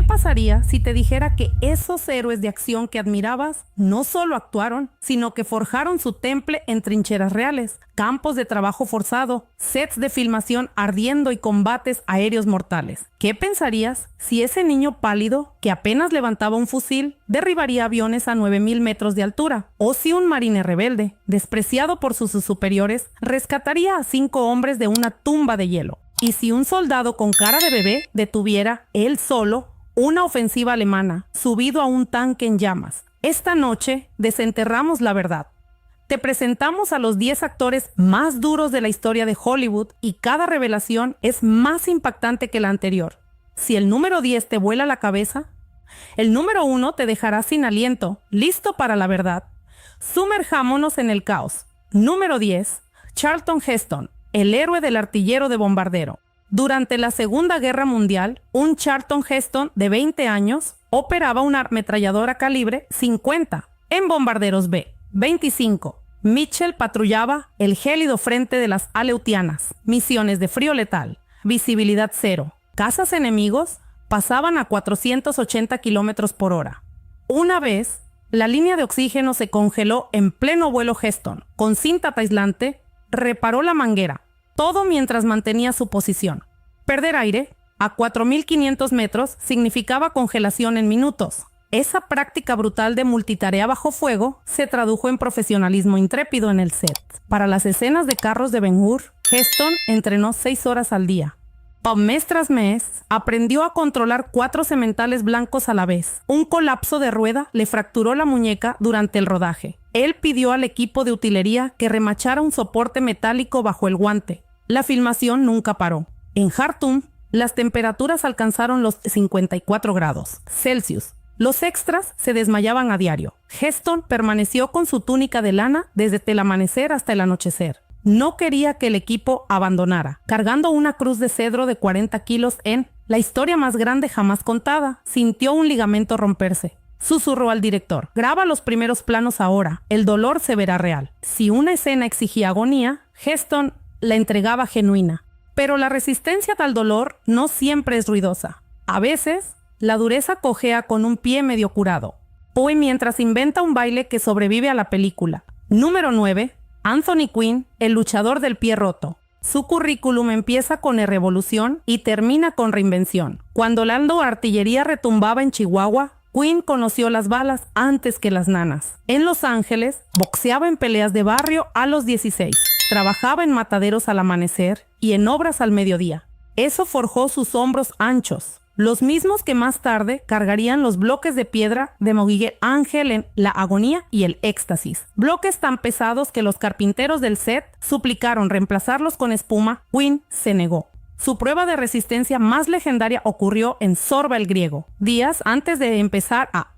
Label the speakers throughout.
Speaker 1: ¿Qué pasaría si te dijera que esos héroes de acción que admirabas no solo actuaron, sino que forjaron su temple en trincheras reales, campos de trabajo forzado, sets de filmación ardiendo y combates aéreos mortales? ¿Qué pensarías si ese niño pálido que apenas levantaba un fusil derribaría aviones a 9,000 metros de altura? ¿O si un marine rebelde, despreciado por sus superiores, rescataría a 5 hombres de una tumba de hielo? ¿Y si un soldado con cara de bebé detuviera, él solo, una ofensiva alemana, subido a un tanque en llamas? Esta noche desenterramos la verdad. Te presentamos a los 10 actores más duros de la historia de Hollywood y cada revelación es más impactante que la anterior. Si el número 10 te vuela la cabeza, el número 1 te dejará sin aliento, listo para la verdad. Sumerjámonos en el caos. Número 10. Charlton Heston, el héroe del artillero de bombardero. Durante la Segunda Guerra Mundial, un Charlton Heston de 20 años operaba una ametralladora calibre 50 en bombarderos B-25. Mitchell patrullaba el gélido frente de las Aleutianas, misiones de frío letal, visibilidad cero. Cazas enemigos pasaban a 480 kilómetros por hora. Una vez, la línea de oxígeno se congeló en pleno vuelo. Heston, con cinta aislante, reparó la manguera, todo mientras mantenía su posición. Perder aire a 4,500 metros significaba congelación en minutos. Esa práctica brutal de multitarea bajo fuego se tradujo en profesionalismo intrépido en el set. Para las escenas de carros de Ben-Hur, Heston entrenó 6 horas al día. Mes tras mes, aprendió a controlar 4 sementales blancos a la vez. Un colapso de rueda le fracturó la muñeca durante el rodaje. Él pidió al equipo de utilería que remachara un soporte metálico bajo el guante. La filmación nunca paró. En Jartum, las temperaturas alcanzaron los 54 grados Celsius. Los extras se desmayaban a diario. Heston permaneció con su túnica de lana desde el amanecer hasta el anochecer. No quería que el equipo abandonara, cargando una cruz de cedro de 40 kilos en la historia más grande jamás contada. Sintió un ligamento romperse. Susurró al director: graba los primeros planos ahora, el dolor se verá real. Si una escena exigía agonía, Heston la entregaba genuina. Pero la resistencia al dolor no siempre es ruidosa. A veces, la dureza cojea con un pie medio curado. Hoy mientras inventa un baile que sobrevive a la película. Número 9. Anthony Quinn, el luchador del pie roto. Su currículum empieza con revolución y termina con reinvención. Cuando la artillería retumbaba en Chihuahua, Quinn conoció las balas antes que las nanas. En Los Ángeles, boxeaba en peleas de barrio a los 16. Trabajaba en mataderos al amanecer y en obras al mediodía. Eso forjó sus hombros anchos, los mismos que más tarde cargarían los bloques de piedra de Miguel Ángel en La Agonía y El Éxtasis. Bloques tan pesados que los carpinteros del set suplicaron reemplazarlos con espuma. Quinn se negó. Su prueba de resistencia más legendaria ocurrió en Zorba el Griego. Días antes de empezar a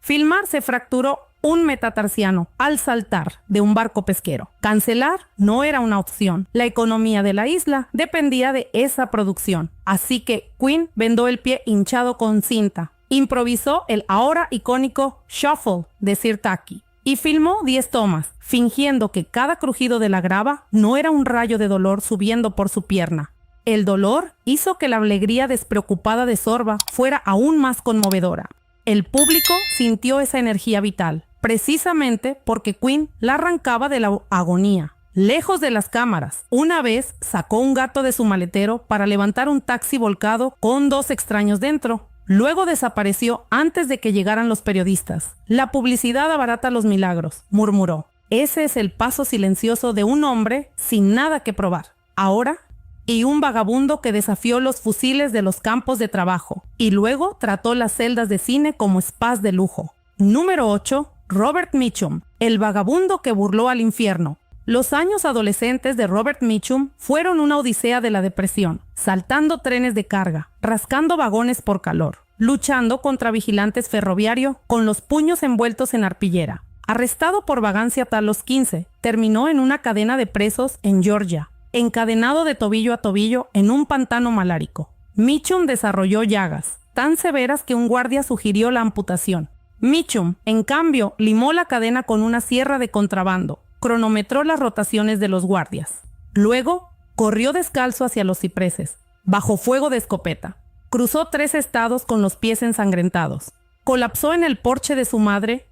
Speaker 1: filmar, se fracturó un metatarsiano al saltar de un barco pesquero. Cancelar no era una opción. La economía de la isla dependía de esa producción. Así que Quinn vendó el pie hinchado con cinta. Improvisó el ahora icónico Shuffle de Sir Taki y filmó 10 tomas, fingiendo que cada crujido de la grava no era un rayo de dolor subiendo por su pierna. El dolor hizo que la alegría despreocupada de Zorba fuera aún más conmovedora. El público sintió esa energía vital, precisamente porque Quinn la arrancaba de la agonía. Lejos de las cámaras, una vez sacó un gato de su maletero para levantar un taxi volcado con 2 extraños dentro. Luego desapareció antes de que llegaran los periodistas. La publicidad abarata los milagros, murmuró. Ese es el paso silencioso de un hombre sin nada que probar. Ahora, y un vagabundo que desafió los fusiles de los campos de trabajo y luego trató las celdas de cine como spas de lujo. Número 8. Robert Mitchum, el vagabundo que burló al infierno. Los años adolescentes de Robert Mitchum fueron una odisea de la depresión, saltando trenes de carga, rascando vagones por calor, luchando contra vigilantes ferroviarios con los puños envueltos en arpillera. Arrestado por vagancia hasta los 15, terminó en una cadena de presos en Georgia, encadenado de tobillo a tobillo en un pantano malárico. Mitchum desarrolló llagas tan severas que un guardia sugirió la amputación. Mitchum, en cambio, limó la cadena con una sierra de contrabando, cronometró las rotaciones de los guardias. Luego, corrió descalzo hacia los cipreses, bajo fuego de escopeta. Cruzó 3 estados con los pies ensangrentados. Colapsó en el porche de su madre,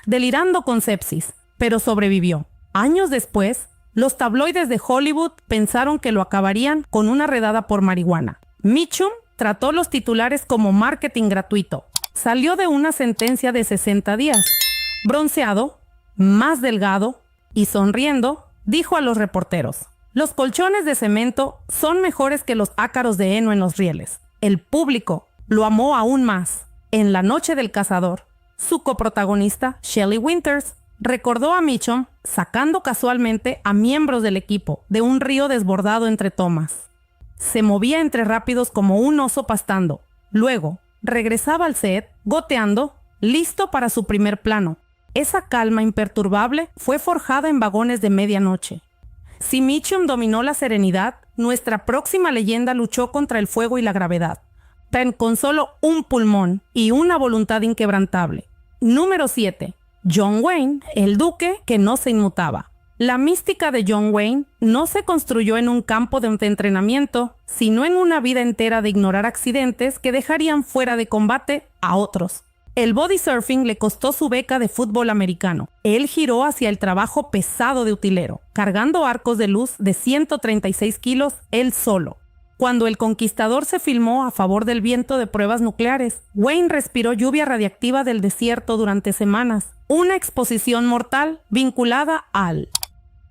Speaker 1: delirando con sepsis, pero sobrevivió. Años después, los tabloides de Hollywood pensaron que lo acabarían con una redada por marihuana. Mitchum trató los titulares como marketing gratuito. Salió de una sentencia de 60 días. Bronceado, más delgado y sonriendo, dijo a los reporteros: los colchones de cemento son mejores que los ácaros de heno en los rieles. El público lo amó aún más. En La Noche del Cazador, su coprotagonista, Shelley Winters, recordó a Mitchum sacando casualmente a miembros del equipo de un río desbordado entre tomas. Se movía entre rápidos como un oso pastando. Luego, regresaba al set, goteando, listo para su primer plano. Esa calma imperturbable fue forjada en vagones de medianoche. Si Mitchum dominó la serenidad, nuestra próxima leyenda luchó contra el fuego y la gravedad, con solo un pulmón y una voluntad inquebrantable. Número 7. John Wayne, el duque que no se inmutaba. La mística de John Wayne no se construyó en un campo de entrenamiento, sino en una vida entera de ignorar accidentes que dejarían fuera de combate a otros. El body surfing le costó su beca de fútbol americano. Él giró hacia el trabajo pesado de utilero, cargando arcos de luz de 136 kilos él solo. Cuando el Conquistador se filmó a favor del viento de pruebas nucleares, Wayne respiró lluvia radiactiva del desierto durante semanas, una exposición mortal vinculada al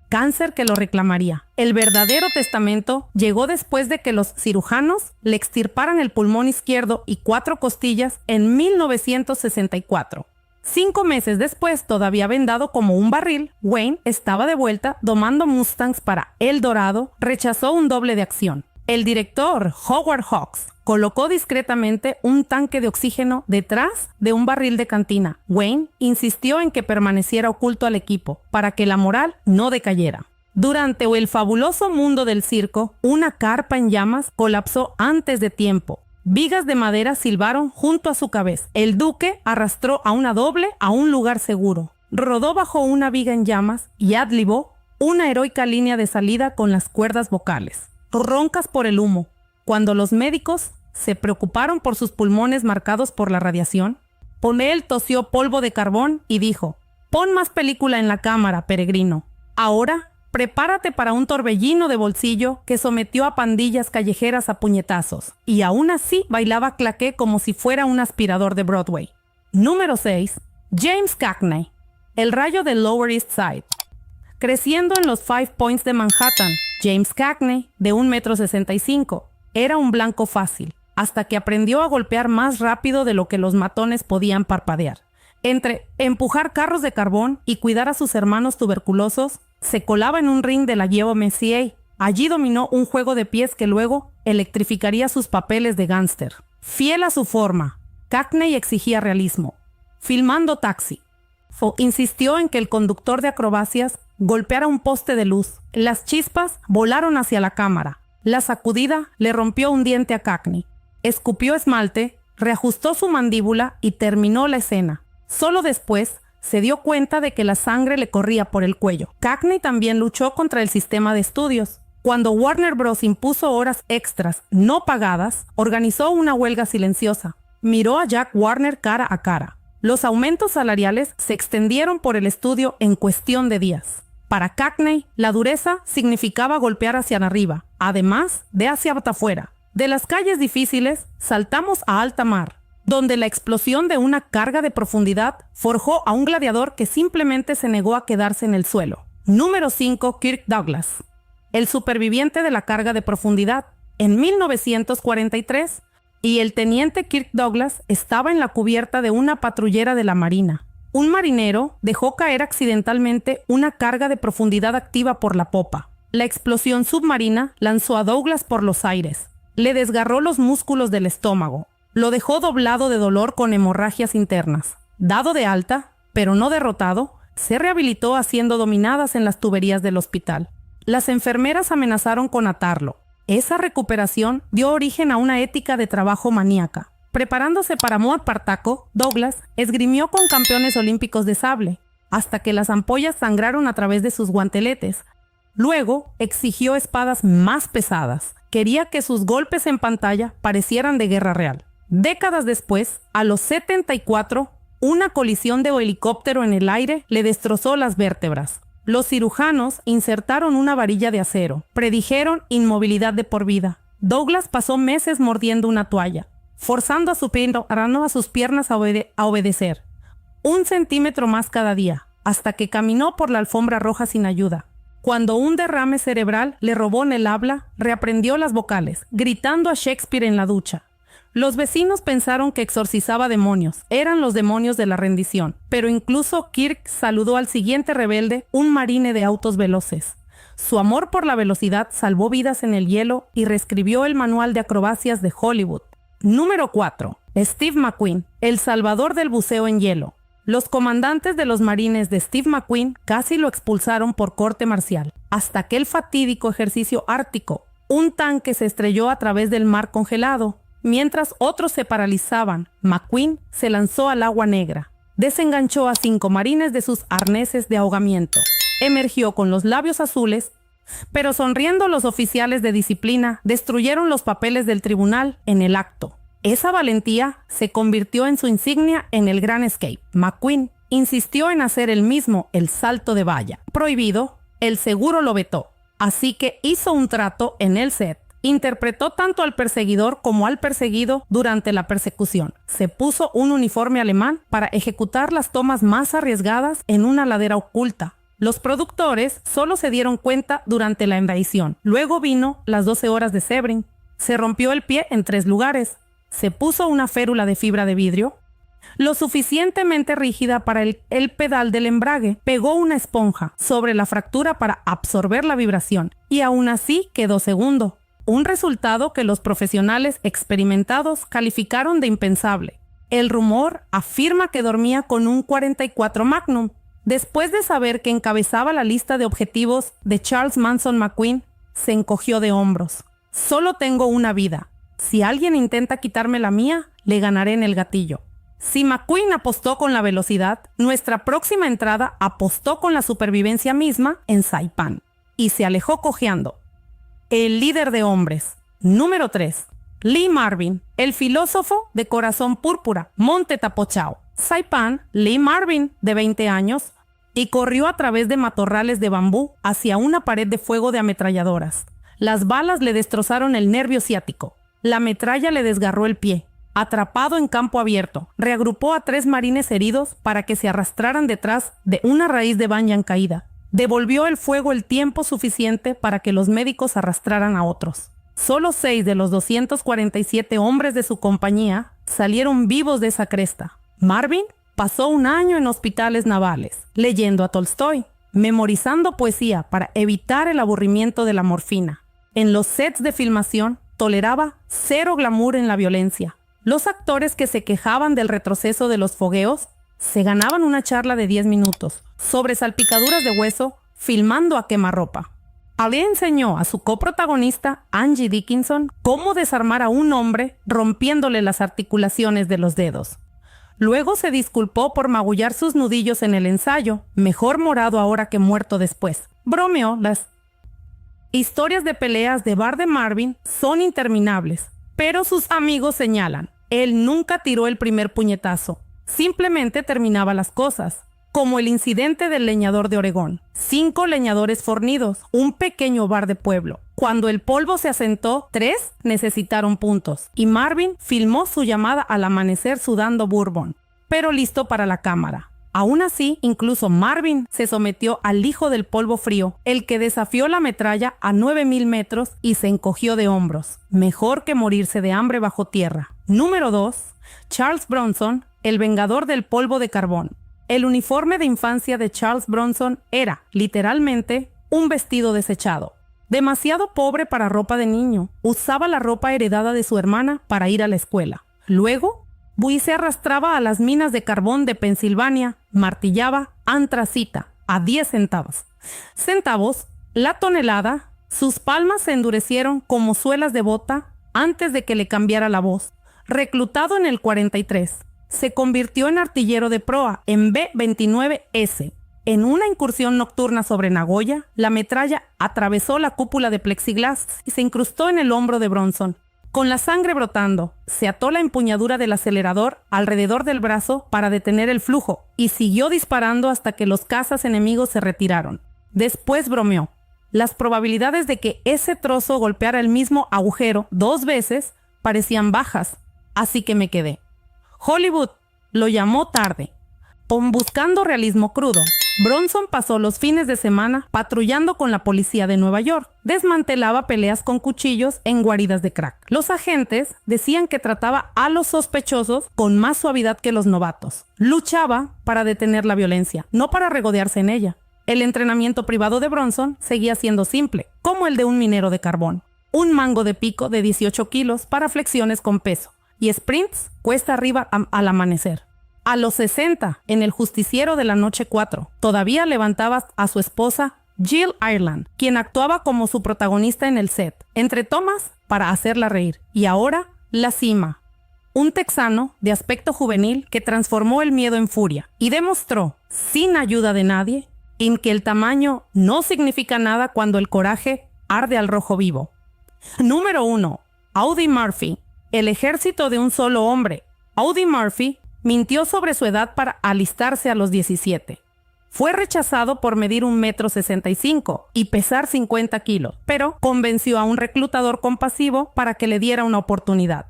Speaker 1: cáncer que lo reclamaría. El verdadero testamento llegó después de que los cirujanos le extirparan el pulmón izquierdo y 4 costillas en 1964. 5 meses después, todavía vendado como un barril, Wayne estaba de vuelta domando Mustangs para El Dorado, rechazó un doble de acción. El director Howard Hawks colocó discretamente un tanque de oxígeno detrás de un barril de cantina. Wayne insistió en que permaneciera oculto al equipo para que la moral no decayera. Durante el fabuloso mundo del circo, una carpa en llamas colapsó antes de tiempo. Vigas de madera silbaron junto a su cabeza. El duque arrastró a una doble a un lugar seguro. Rodó bajo una viga en llamas y adlibó una heroica línea de salida con las cuerdas vocales, roncas por el humo. Cuando los médicos se preocuparon por sus pulmones marcados por la radiación, Ponel tosió polvo de carbón y dijo: «Pon más película en la cámara, peregrino. Ahora, prepárate para un torbellino de bolsillo que sometió a pandillas callejeras a puñetazos, y aún así bailaba claqué como si fuera un aspirador de Broadway». Número 6. James Cagney, el rayo del Lower East Side. Creciendo en los Five Points de Manhattan, James Cagney, de 1,65 m, era un blanco fácil, hasta que aprendió a golpear más rápido de lo que los matones podían parpadear. Entre empujar carros de carbón y cuidar a sus hermanos tuberculosos, se colaba en un ring de la YMCA. Allí dominó un juego de pies que luego electrificaría sus papeles de gángster. Fiel a su forma, Cagney exigía realismo. Filmando Taxi, insistió en que el conductor de acrobacias golpeara un poste de luz. Las chispas volaron hacia la cámara. La sacudida le rompió un diente a Cagney. Escupió esmalte, reajustó su mandíbula y terminó la escena. Solo después se dio cuenta de que la sangre le corría por el cuello. Cagney también luchó contra el sistema de estudios. Cuando Warner Bros. Impuso horas extras no pagadas, organizó una huelga silenciosa. Miró a Jack Warner cara a cara. Los aumentos salariales se extendieron por el estudio en cuestión de días. Para Cagney, la dureza significaba golpear hacia arriba, además de hacia afuera. De las calles difíciles, saltamos a alta mar, donde la explosión de una carga de profundidad forjó a un gladiador que simplemente se negó a quedarse en el suelo. Número 5. Kirk Douglas, el superviviente de la carga de profundidad. En 1943, y el teniente Kirk Douglas estaba en la cubierta de una patrullera de la Marina. Un marinero dejó caer accidentalmente una carga de profundidad activa por la popa. La explosión submarina lanzó a Douglas por los aires. Le desgarró los músculos del estómago. Lo dejó doblado de dolor con hemorragias internas. Dado de alta, pero no derrotado, se rehabilitó haciendo dominadas en las tuberías del hospital. Las enfermeras amenazaron con atarlo. Esa recuperación dio origen a una ética de trabajo maníaca. Preparándose para Muammar Partaco, Douglas esgrimió con campeones olímpicos de sable, hasta que las ampollas sangraron a través de sus guanteletes. Luego, exigió espadas más pesadas. Quería que sus golpes en pantalla parecieran de guerra real. Décadas después, a los 74, una colisión de helicóptero en el aire le destrozó las vértebras. Los cirujanos insertaron una varilla de acero. Predijeron inmovilidad de por vida. Douglas pasó meses mordiendo una toalla, forzando a sus piernas a obedecer. 1 centímetro más cada día, hasta que caminó por la alfombra roja sin ayuda. Cuando un derrame cerebral le robó en el habla, reaprendió las vocales, gritando a Shakespeare en la ducha. Los vecinos pensaron que exorcizaba demonios. Eran los demonios de la rendición. Pero incluso Kirk saludó al siguiente rebelde, un marine de autos veloces. Su amor por la velocidad salvó vidas en el hielo y reescribió el manual de acrobacias de Hollywood. Número 4. Steve McQueen, el salvador del buceo en hielo. Los comandantes de los marines de Steve McQueen casi lo expulsaron por corte marcial. Hasta aquel fatídico ejercicio ártico, un tanque se estrelló a través del mar congelado. Mientras otros se paralizaban, McQueen se lanzó al agua negra. Desenganchó a 5 marines de sus arneses de ahogamiento. Emergió con los labios azules, pero sonriendo los oficiales de disciplina destruyeron los papeles del tribunal en el acto. Esa valentía se convirtió en su insignia en el Gran Escape. McQueen insistió en hacer él mismo el salto de valla. Prohibido, el seguro lo vetó. Así que hizo un trato en el set. Interpretó tanto al perseguidor como al perseguido durante la persecución. Se puso un uniforme alemán para ejecutar las tomas más arriesgadas en una ladera oculta. Los productores solo se dieron cuenta durante la invasión. Luego vino las 12 horas de Sebring. Se rompió el pie en 3 lugares. Se puso una férula de fibra de vidrio, lo suficientemente rígida para el pedal del embrague. Pegó una esponja sobre la fractura para absorber la vibración y aún así quedó segundo. Un resultado que los profesionales experimentados calificaron de impensable. El rumor afirma que dormía con un 44 Magnum. Después de saber que encabezaba la lista de objetivos de Charles Manson McQueen, se encogió de hombros. Solo tengo una vida. Si alguien intenta quitarme la mía, le ganaré en el gatillo. Si McQueen apostó con la velocidad, nuestra próxima entrada apostó con la supervivencia misma en Saipan. Y se alejó cojeando. El líder de hombres. Número 3. Lee Marvin, el filósofo de corazón púrpura, Monte Tapochao. Saipan, Lee Marvin, de 20 años, y corrió a través de matorrales de bambú hacia una pared de fuego de ametralladoras. Las balas le destrozaron el nervio ciático. La metralla le desgarró el pie. Atrapado en campo abierto, reagrupó a 3 marines heridos para que se arrastraran detrás de una raíz de banyan caída. Devolvió el fuego el tiempo suficiente para que los médicos arrastraran a otros. Solo 6 de los 247 hombres de su compañía salieron vivos de esa cresta. Marvin pasó un año en hospitales navales, leyendo a Tolstoy, memorizando poesía para evitar el aburrimiento de la morfina. En los sets de filmación, toleraba 0 glamour en la violencia. Los actores que se quejaban del retroceso de los fogueos se ganaban una charla de 10 minutos sobre salpicaduras de hueso filmando a quemarropa. Ali enseñó a su coprotagonista, Angie Dickinson, cómo desarmar a un hombre rompiéndole las articulaciones de los dedos. Luego se disculpó por magullar sus nudillos en el ensayo, mejor morado ahora que muerto después. Bromeó. Las historias de peleas de bar de Marvin son interminables, pero sus amigos señalan, él nunca tiró el primer puñetazo, simplemente terminaba las cosas, como el incidente del leñador de Oregón. 5 leñadores fornidos, un pequeño bar de pueblo. Cuando el polvo se asentó, 3 necesitaron puntos, y Marvin filmó su llamada al amanecer sudando bourbon, pero listo para la cámara. Aún así, incluso Marvin se sometió al hijo del polvo frío, el que desafió la metralla a 9,000 metros y se encogió de hombros. Mejor que morirse de hambre bajo tierra. Número 2. Charles Bronson, el vengador del polvo de carbón. El uniforme de infancia de Charles Bronson era, literalmente, un vestido desechado. Demasiado pobre para ropa de niño, usaba la ropa heredada de su hermana para ir a la escuela. Luego, Buy se arrastraba a las minas de carbón de Pensilvania, martillaba antracita a 10 centavos la tonelada. Sus palmas se endurecieron como suelas de bota antes de que le cambiara la voz. Reclutado en el 43, se convirtió en artillero de proa en B-29S. En una incursión nocturna sobre Nagoya, la metralla atravesó la cúpula de plexiglas y se incrustó en el hombro de Bronson. Con la sangre brotando, se ató la empuñadura del acelerador alrededor del brazo para detener el flujo y siguió disparando hasta que los cazas enemigos se retiraron. Después bromeó. Las probabilidades de que ese trozo golpeara el mismo agujero 2 veces parecían bajas, así que me quedé. Hollywood lo llamó tarde. Buscando realismo crudo, Bronson pasó los fines de semana patrullando con la policía de Nueva York. Desmantelaba peleas con cuchillos en guaridas de crack. Los agentes decían que trataba a los sospechosos con más suavidad que los novatos. Luchaba para detener la violencia, no para regodearse en ella. El entrenamiento privado de Bronson seguía siendo simple, como el de un minero de carbón. Un mango de pico de 18 kilos para flexiones con peso y sprints cuesta arriba al amanecer. A los 60, en El Justiciero de la Noche 4, todavía levantaba a su esposa Jill Ireland, quien actuaba como su protagonista en el set, entre tomas para hacerla reír. Y ahora, la cima. Un texano de aspecto juvenil que transformó el miedo en furia y demostró, sin ayuda de nadie, en que el tamaño no significa nada cuando el coraje arde al rojo vivo. Número 1. Audie Murphy. El ejército de un solo hombre. Audie Murphy mintió sobre su edad para alistarse a los 17. Fue rechazado por medir 1,65 m y pesar 50 kilos, pero convenció a un reclutador compasivo para que le diera una oportunidad.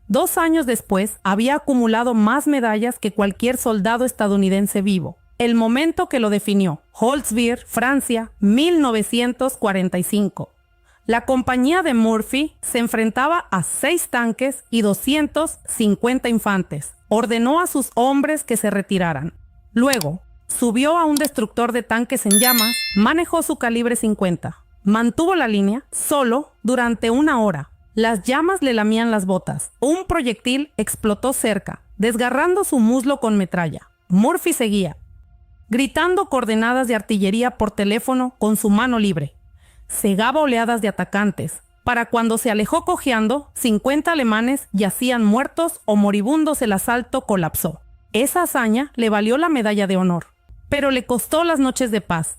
Speaker 1: 2 años después, había acumulado más medallas que cualquier soldado estadounidense vivo. El momento que lo definió, Holzwihr, Francia, 1945. La compañía de Murphy se enfrentaba a 6 tanques y 250 infantes. Ordenó a sus hombres que se retiraran. Luego, subió a un destructor de tanques en llamas, manejó su calibre 50. Mantuvo la línea solo durante 1 hora. Las llamas le lamían las botas. Un proyectil explotó cerca, desgarrando su muslo con metralla. Murphy seguía, gritando coordenadas de artillería por teléfono con su mano libre. Cegaba oleadas de atacantes. Para cuando se alejó cojeando, 50 alemanes yacían muertos o moribundos. El asalto colapsó. Esa hazaña le valió la medalla de honor, pero le costó las noches de paz.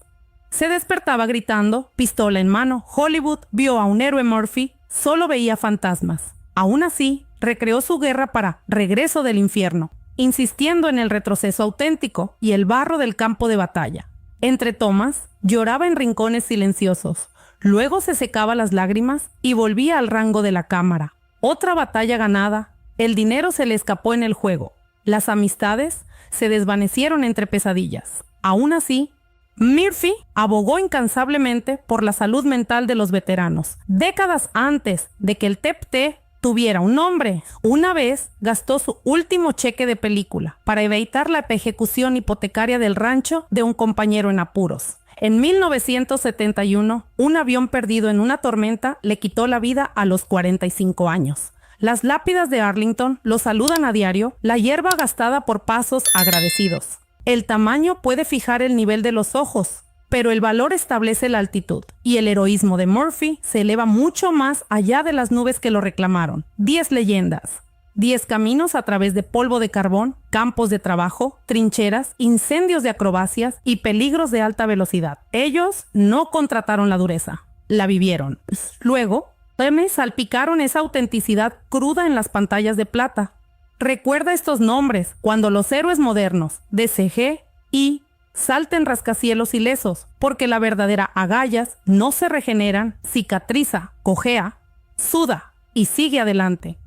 Speaker 1: Se despertaba gritando, pistola en mano. Hollywood vio a un héroe Murphy, solo veía fantasmas. Aún así, recreó su guerra para Regreso del Infierno, insistiendo en el retroceso auténtico y el barro del campo de batalla. Entre tomas, lloraba en rincones silenciosos. Luego se secaba las lágrimas y volvía al rango de la cámara. Otra batalla ganada. El dinero se le escapó en el juego. Las amistades se desvanecieron entre pesadillas. Aún así, Murphy abogó incansablemente por la salud mental de los veteranos. Décadas antes de que el TEPT tuviera un nombre, una vez gastó su último cheque de película para evitar la ejecución hipotecaria del rancho de un compañero en apuros. En 1971, un avión perdido en una tormenta le quitó la vida a los 45 años. Las lápidas de Arlington lo saludan a diario, la hierba gastada por pasos agradecidos. El tamaño puede fijar el nivel de los ojos, pero el valor establece la altitud, y el heroísmo de Murphy se eleva mucho más allá de las nubes que lo reclamaron. 10 leyendas. 10 caminos a través de polvo de carbón, campos de trabajo, trincheras, incendios de acrobacias y peligros de alta velocidad. Ellos no contrataron la dureza, la vivieron. Luego, me salpicaron esa autenticidad cruda en las pantallas de plata. Recuerda estos nombres cuando los héroes modernos de CG y salten rascacielos ilesos, porque la verdadera agallas no se regeneran, cicatriza, cojea, suda y sigue adelante.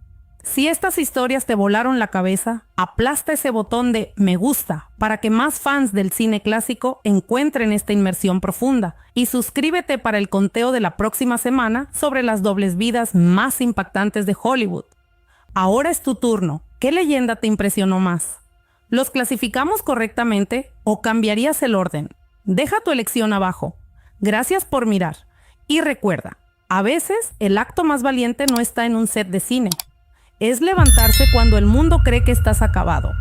Speaker 1: Si estas historias te volaron la cabeza, aplasta ese botón de me gusta para que más fans del cine clásico encuentren esta inmersión profunda y suscríbete para el conteo de la próxima semana sobre las dobles vidas más impactantes de Hollywood. Ahora es tu turno. ¿Qué leyenda te impresionó más? ¿Los clasificamos correctamente o cambiarías el orden? Deja tu elección abajo. Gracias por mirar. Y recuerda, a veces el acto más valiente no está en un set de cine. Es levantarse cuando el mundo cree que estás acabado.